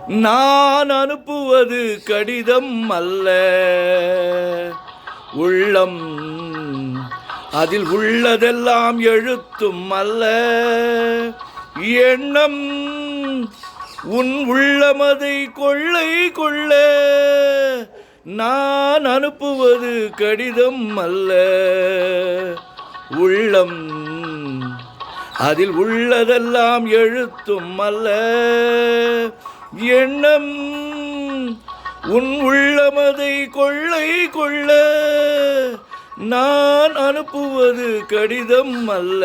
நான் அனுப்புவது கடிதம் அல்ல, உள்ளம். அதில் உள்ளதெல்லாம் எழுத்தும் அல்ல, எண்ணம். உன் உள்ளமதை கொள்ளை கொள்ள. நான் அனுப்புவது கடிதம் அல்ல, உள்ளம். அதில் உள்ளதெல்லாம் எழுத்தும் அல்ல, எண்ணம். உன் உள்ளமதை கொள்ளை கொள்ள. நான் அனுப்புவது கடிதம் அல்ல.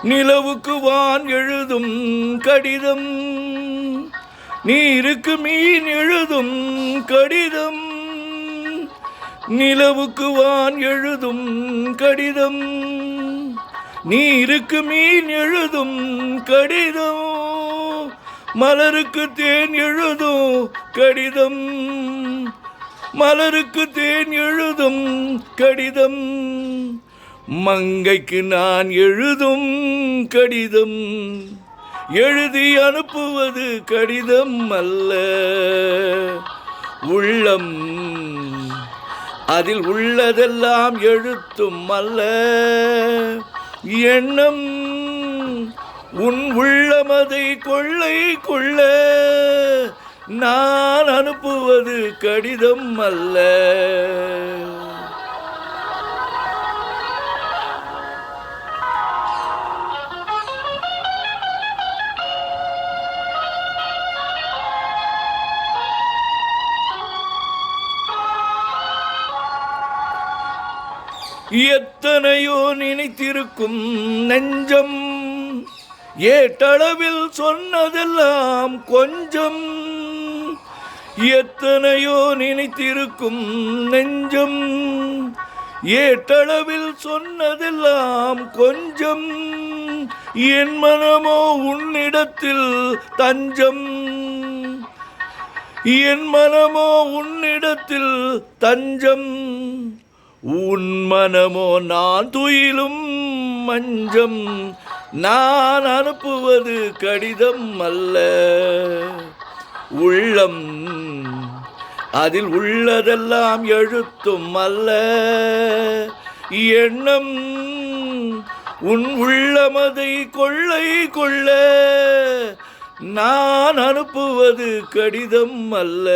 நிலவுக்கு வான் எழுதும் கடிதம், நீருக்கு மீன் எழுதும் கடிதம். நிலவுக்கு வான் எழுதும் கடிதம், நீருக்கு மீன் எழுதும் கடிதம். மலருக்கு தேன் எழுதும் கடிதம், மலருக்கு தேன் எழுதும் கடிதம். மங்கைக்கு நான் எழுதும் கடிதம், எழுதி அனுப்புவது கடிதம் அல்ல, உள்ளம். அதில் உள்ளதெல்லாம் எழுத்தும் அல்ல, எண்ணம். உன் உள்ளமதை கொள்ளை கொள்ள. நான் அனுப்புவது கடிதம் அல்ல. எத்தனையோ நினைத்திருக்கும் நெஞ்சம், ஏட்டளவில் சொன்னதெல்லாம் கொஞ்சம். எத்தனையோ நினைத்திருக்கும் நெஞ்சம், ஏட்டளவில் சொன்னதெல்லாம் கொஞ்சம். என் மனமோ உன்னிடத்தில் தஞ்சம், என் மனமோ உன்னிடத்தில் தஞ்சம். உன் மனமோ நான் துயிலும் மஞ்சம். நான் அனுப்புவது கடிதம் அல்ல, உள்ளம். அதில் உள்ளதெல்லாம் எழுத்தும் அல்ல, எண்ணம். உன் உள்ளமதை கொள்ளை கொள்ள. நான் அனுப்புவது கடிதம் அல்ல.